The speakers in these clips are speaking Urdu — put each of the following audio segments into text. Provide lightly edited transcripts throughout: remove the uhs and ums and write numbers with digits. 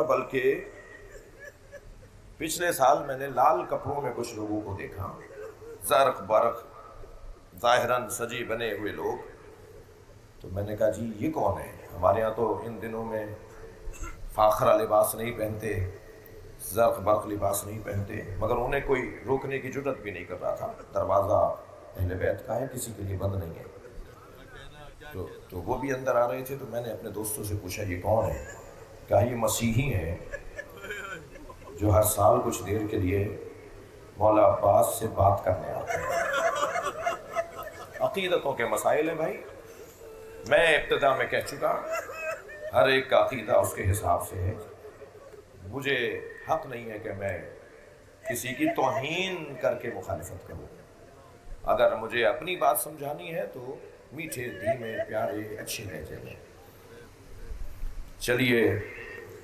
بلکہ پچھلے سال میں نے لال کپڑوں میں کچھ لوگوں کو دیکھا، زرق برق ظاہراً سجی بنے ہوئے لوگ. تو میں نے کہا جی یہ کون ہے؟ ہمارے ہاں تو ان دنوں میں فاخرہ لباس نہیں پہنتے، زرق برق لباس نہیں پہنتے، مگر انہیں کوئی روکنے کی جرات بھی نہیں کر رہا تھا. دروازہ اہل بیت کا ہے، کسی کے لیے بند نہیں ہے. تو وہ بھی اندر آ رہے تھے. تو میں نے اپنے دوستوں سے پوچھا یہ کون ہے؟ کہا یہ مسیحی ہیں جو ہر سال کچھ دیر کے لیے مولا عباس سے بات کرنے آتے ہیں. عقیدتوں کے مسائل ہیں بھائی. میں ابتدا میں کہہ چکا، ہر ایک کا عقیدہ اس کے حساب سے ہے. مجھے حق نہیں ہے کہ میں کسی کی توہین کر کے مخالفت کروں. اگر مجھے اپنی بات سمجھانی ہے تو میٹھے دھیمے پیارے اچھے لہجے میں. چلیے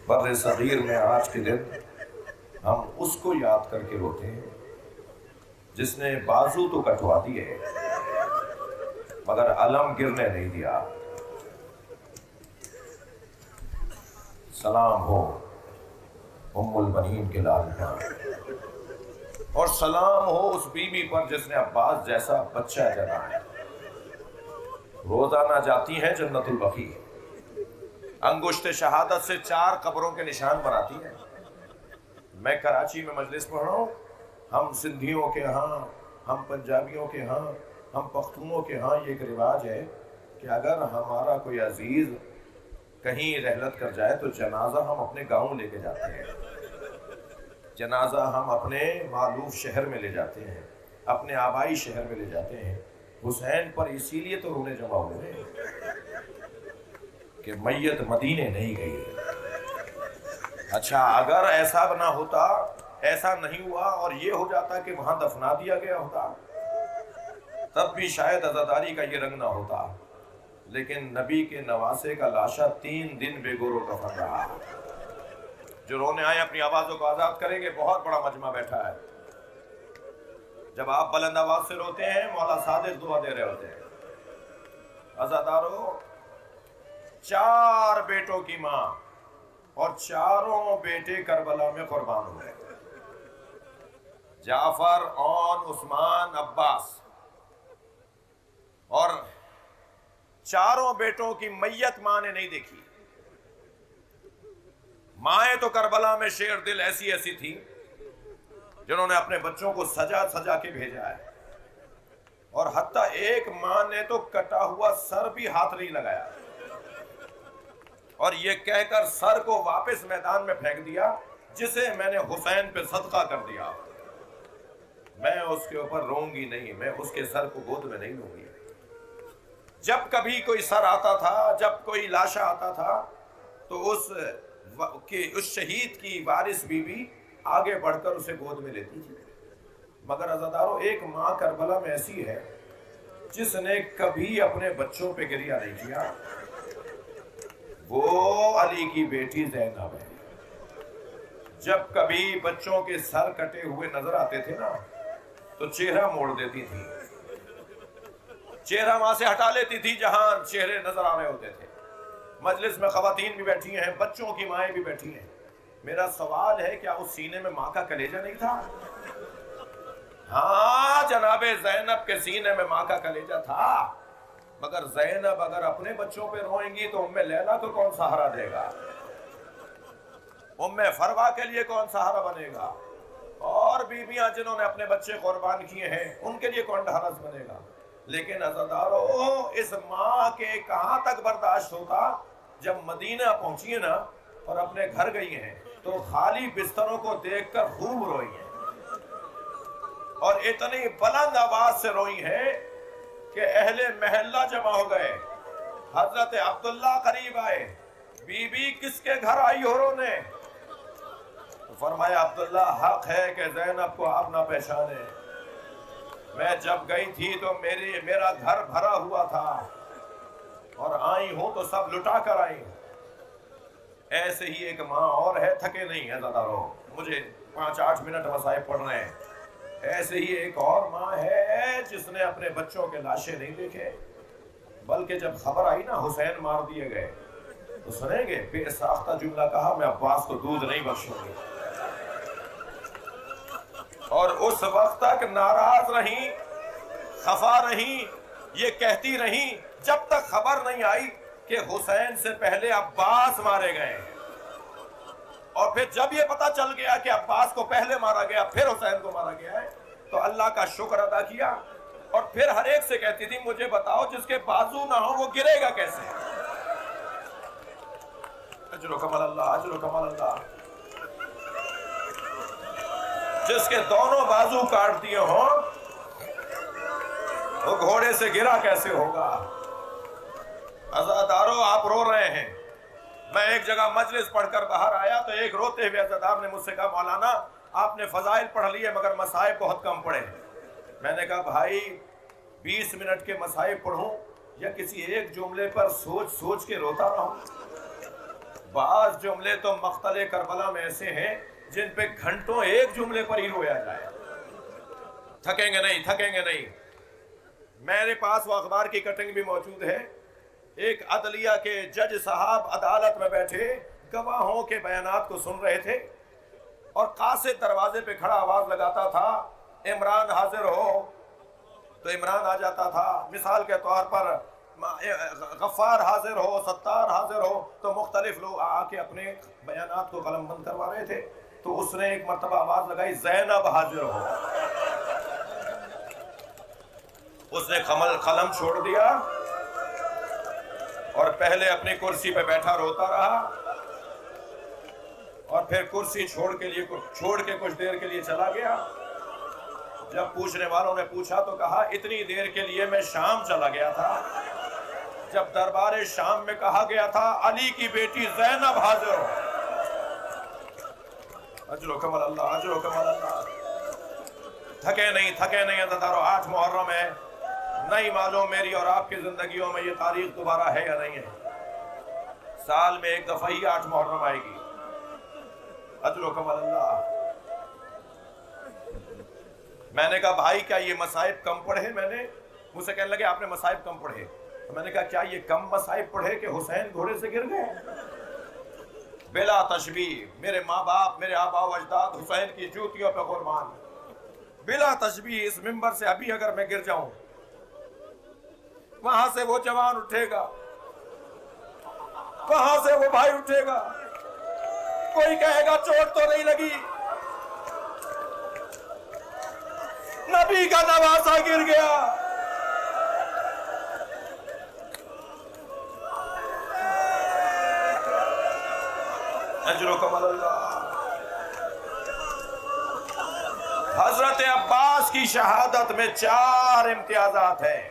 بر صغیر میں آج کے دن ہم اس کو یاد کر کے روتے ہیں جس نے بازو تو کٹوا دیے مگر علم گرنے نہیں دیا. سلام ہو ام البنین کے لال جان، اور سلام ہو اس بیوی پر جس نے عباس جیسا بچہ جنا ہے. روزانہ جاتی ہیں جنت البقیع، انگشت شہادت سے 4 قبروں کے نشان بناتی ہیں. میں کراچی میں مجلس پڑھ رہا ہوں، ہم سندھیوں کے ہاں، ہم پنجابیوں کے ہاں، ہم پختونوں کے ہاں یہ ایک رواج ہے کہ اگر ہمارا کوئی عزیز کہیں رحلت کر جائے تو جنازہ ہم اپنے گاؤں لے کے جاتے ہیں. جنازہ ہم اپنے معلوف شہر میں لے جاتے ہیں، اپنے آبائی شہر میں لے جاتے ہیں. حسین پر اسی لیے تو رونے جمع ہوئے کہ میت مدینے نہیں گئی. اچھا اگر ایسا نہ ہوتا، ایسا نہیں ہوا اور یہ ہو جاتا کہ وہاں دفنا دیا گیا ہوتا، تب بھی شاید عزاداری کا یہ رنگ نہ ہوتا. لیکن نبی کے نواسے کا لاشا 3 دن بے گور و کفن رہا. جو رونے آئے اپنی آوازوں کو آزاد کریں گے. بہت بڑا مجمع بیٹھا ہے. جب آپ بلند آواز سے روتے ہیں مولا صادق دعا دے رہے ہوتے ہیں. عزادارو، 4 بیٹوں کی ماں اور 4 بیٹے کربلا میں قربان ہوئے. جعفر، اون، عثمان، عباس، اور 4 بیٹوں کی میت ماں نے نہیں دیکھی. مائیں تو کربلا میں شیر دل ایسی ایسی تھی جنہوں نے اپنے بچوں کو سجا سجا کے بھیجا ہے. اور حتیٰ ایک ماں نے تو کٹا ہوا سر بھی ہاتھ نہیں لگایا اور یہ کہہ کر سر کو واپس میدان میں پھینک دیا جسے میں نے حسین پہ صدقہ کر دیا. میں اس کے اوپر روں گی نہیں، میں اس کے سر کو گود میں نہیں لوں گی. جب کبھی کوئی سر آتا تھا، جب کوئی لاشا آتا تھا تو اس شہید کی وارث بیوی آگے بڑھ کر اسے گود میں لیتی تھی. مگر عزادارو، ایک ماں کربلا میں ایسی ہے جس نے کبھی اپنے بچوں پہ گریہ نہیں کیا. وہ علی کی بیٹی زینب ہے. جب کبھی بچوں کے سر کٹے ہوئے نظر آتے تھے نا تو چہرہ موڑ دیتی تھی، چہرہ وہاں سے ہٹا لیتی تھی جہاں چہرے نظر آ رہے ہوتے تھے. مجلس میں خواتین بھی بیٹھی ہیں، بچوں کی مائیں بھی بیٹھی ہیں. میرا سوال ہے کیا اس سینے میں ماں کا کلیجہ نہیں تھا؟ ہاں، جناب زینب کے سینے میں ماں کا کلیجہ تھا. مگر زینب اگر اپنے بچوں پہ روئیں گی تو ام لیلا کو کون سہارا دے گا؟ ام فروا کے لیے کون سہارا بنے گا؟ اور بیویاں جنہوں نے اپنے بچے قربان کیے ہیں ان کے لیے کون ڈھارس بنے گا؟ لیکن عزادارو، اس ماں کے کہاں تک برداشت ہوتا جب مدینہ پہنچی نا اور اپنے گھر گئی ہیں تو خالی بستروں کو دیکھ کر خوب روئی ہیں اور اتنی بلند آواز سے روئی ہیں کہ اہل محلہ جمع ہو گئے. حضرت عبداللہ قریب آئے، بی بی کس کے گھر آئی ہو رونے؟ تو فرمایا عبداللہ حق ہے کہ زینب کو آپ نہ پہچانے. میں جب گئی تھی تو میرا گھر بھرا ہوا تھا اور آئی ہوں تو سب لٹا کر آئی ہوں. ایسے ہی ایک ماں اور ہے، تھکے نہیں ہے زیادہ مجھے 5-8 منٹ مصائب پڑھ رہے ہیں. ایسے ہی ایک اور ماں ہے جس نے اپنے بچوں کے لاشیں نہیں دیکھے، بلکہ جب خبر آئی نا حسین مار دیے گئے تو سنیں گے بے ساختہ جملہ کہا میں عباس کو دودھ نہیں بخشوں گی. اور اس وقت تک ناراض رہیں، خفا رہیں، یہ کہتی رہیں جب تک خبر نہیں آئی کہ حسین سے پہلے عباس مارے گئے ہیں. اور پھر جب یہ پتا چل گیا کہ عباس کو پہلے مارا گیا پھر حسین کو مارا گیا ہے تو اللہ کا شکر ادا کیا. اور پھر ہر ایک سے کہتی تھی مجھے بتاؤ جس کے بازو نہ ہو وہ گرے گا کیسے؟ اجر و کمال اللہ، اجر و کمال اللہ. جس کے دونوں بازو کاٹ دیے ہوں وہ گھوڑے سے گرا کیسے ہوگا؟ عزادارو آپ رو رہے ہیں. میں ایک جگہ مجلس پڑھ کر باہر آیا تو ایک روتے ہوئے عزادار نے مجھ سے کہا مولانا آپ نے فضائل پڑھ لیے مگر مصائب بہت کم پڑھے. میں نے کہا بھائی 20 منٹ کے مصائب پڑھوں یا کسی ایک جملے پر سوچ سوچ کے روتا رہوں؟ بعض جملے تو مقتل کربلا میں ایسے ہیں جن پہ گھنٹوں ایک جملے پر ہی رویا جائے. تھکیں گے نہیں، تھکیں گے نہیں. میرے پاس وہ اخبار کی کٹنگ بھی موجود ہے. ایک عدلیہ کے جج صاحب عدالت میں بیٹھے گواہوں کے بیانات کو سن رہے تھے اور قاصد دروازے پہ کھڑا آواز لگاتا تھا عمران حاضر ہو تو عمران آ جاتا تھا. مثال کے طور پر غفار حاضر ہو، ستار حاضر ہو تو مختلف لوگ آ کے اپنے بیانات کو قلم بند کروا رہے تھے. تو اس نے ایک مرتبہ آواز لگائی زینب حاضر ہو. اس نے قلم چھوڑ دیا اور پہلے اپنی کرسی پہ بیٹھا روتا رہا اور پھر کرسی چھوڑ کے کچھ دیر کے لیے چلا گیا. جب پوچھنے والوں نے پوچھا تو کہا اتنی دیر کے لیے میں شام چلا گیا تھا. جب دربار شام میں کہا گیا تھا علی کی بیٹی زینب حاضر ہو. اجر و کمال اللہ، اجر و کمال اللہ. تھکے نہیں، تھکے نہیں عزادارو. 8 محرم ہے. نہیں معلوم میری اور آپ کی زندگیوں میں یہ تاریخ دوبارہ ہے یا نہیں ہے. سال میں ایک دفعہ ہی 8 محرم آئے گی. اجر و کمال اللہ. میں نے کہا بھائی کیا یہ مصائب کم پڑھے؟ میں نے مجھ سے کہنے لگے آپ نے مصائب کم پڑھے. تو میں نے کہا کیا یہ کم مصائب پڑھے کہ حسین گھوڑے سے گر گئے؟ بلا تشبیہ میرے ماں باپ، میرے آبا و اجداد حسین کی جوتیوں پہ قربان. بلا تشبیہ اس منبر سے ابھی اگر میں گر جاؤں وہاں سے وہ جوان اٹھے گا، وہاں سے وہ بھائی اٹھے گا، کوئی کہے گا چوٹ تو نہیں لگی، نبی کا نواسا گر گیا. اجر و کمال اللہ. حضرت عباس کی شہادت میں 4 امتیازات ہیں.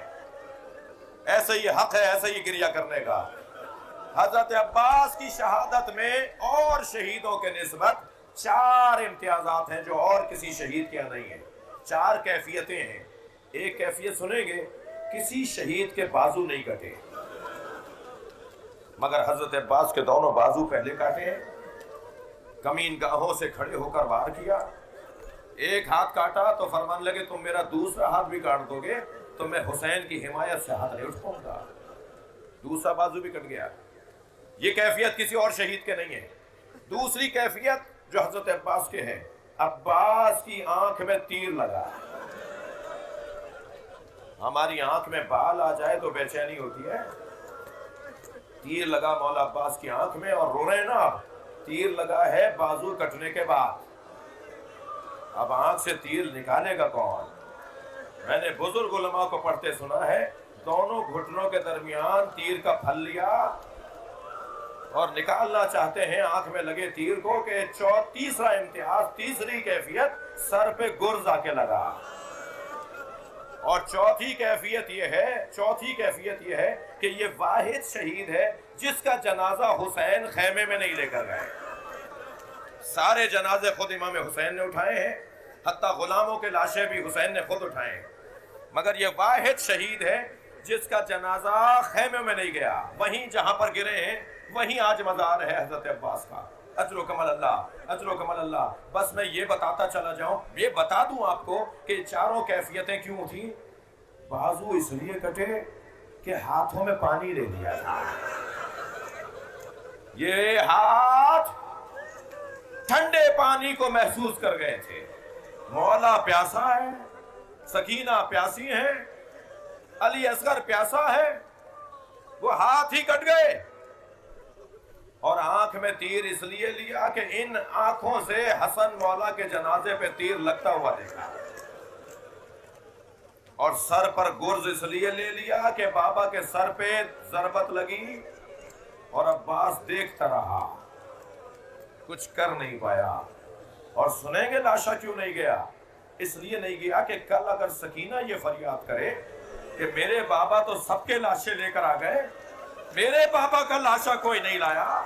ایسے ہی حق ہے ایسے ہی گریہ کرنے کا. حضرت عباس کی شہادت میں اور شہیدوں کے نسبت 4 امتیازات ہیں جو اور کسی شہید کے نہیں ہیں. 4 کیفیتیں ہیں. ایک کیفیت سنیں گے کسی شہید کے بازو نہیں کٹے مگر حضرت عباس کے دونوں بازو پہلے کاٹے ہیں. کمین گاہوں سے کھڑے ہو کر وار کیا. ایک ہاتھ کاٹا تو فرمان لگے تم میرا دوسرا ہاتھ بھی کاٹ دو گے تو میں حسین کی حمایت سے ہاتھ نہیں اٹھ پاؤں گا. دوسرا بازو بھی کٹ گیا. یہ کیفیت کسی اور شہید کے نہیں ہے. دوسری کیفیت جو حضرت عباس کے ہے، عباس کی آنکھ میں تیر لگا. ہماری آنکھ میں بال آ جائے تو بے چینی ہوتی ہے. تیر لگا مولا عباس کی آنکھ میں اور رو رہے ہیں نا آپ. تیر لگا ہے بازو کٹنے کے بعد. اب آنکھ سے تیر نکالے گا کون؟ میں نے بزرگ علماء کو پڑھتے سنا ہے دونوں گھٹنوں کے درمیان تیر کا پھل لیا اور نکالنا چاہتے ہیں آنکھ میں لگے تیر کو کہ تیسرا امتیاز، تیسری کیفیت سر پہ گرز آ کے لگا. اور چوتھی کیفیت یہ ہے کہ یہ واحد شہید ہے جس کا جنازہ حسین خیمے میں نہیں لے کر گئے. سارے جنازے خود امام حسین نے اٹھائے ہیں، حتیٰ غلاموں کے لاشیں بھی حسین نے خود اٹھائے ہیں. مگر یہ واحد شہید ہے جس کا جنازہ خیمے میں نہیں گیا. وہیں جہاں پر گرے ہیں وہیں آج مزار ہے حضرت عباس کا. اجر و کمال اللہ، اجر و کمال اللہ. بس میں یہ بتاتا چلا جاؤں، یہ بتا دوں آپ کو کہ 4 کیفیتیں کیوں تھیں. بازو اس لیے کٹے کہ ہاتھوں میں پانی لے لیا تھا. یہ ہاتھ ٹھنڈے پانی کو محسوس کر گئے تھے. مولا پیاسا ہے، سکینہ پیاسی ہے، علی اصغر پیاسا ہے، وہ ہاتھ ہی کٹ گئے. اور آنکھ میں تیر اس لیے لیا کہ ان آنکھوں سے حسن مولا کے جنازے پہ تیر لگتا ہوا دیکھا، اور سر پر گرز اس لیے لے لیا کہ بابا کے سر پہ ضربت لگی اور عباس دیکھتا رہا، کچھ کر نہیں پایا. اور سنیں گے لاشا کیوں نہیں گیا؟ اس لیے نہیں گیا کہ کل اگر سکینہ یہ فریاد کرے کہ میرے بابا تو سب کے لاشیں لے کر آ گئے، میرے بابا کا لاشا کوئی نہیں لایا،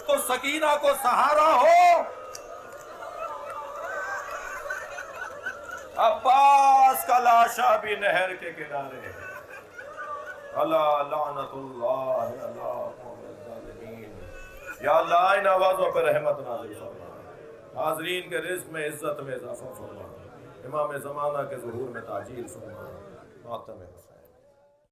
تو سکینہ کو سہارا ہو. عباس کا لاشا بھی نہر کے کنارے ہے. اللہ لعنت اللہ علی الظالمین. یا اللہ ان آوازوں پر رحمت نازل فرما، حاضرین کے رزق میں عزت میں اضافہ فرما، امام زمانہ کے ظہور میں تاجیل فرما. ماتم حسین.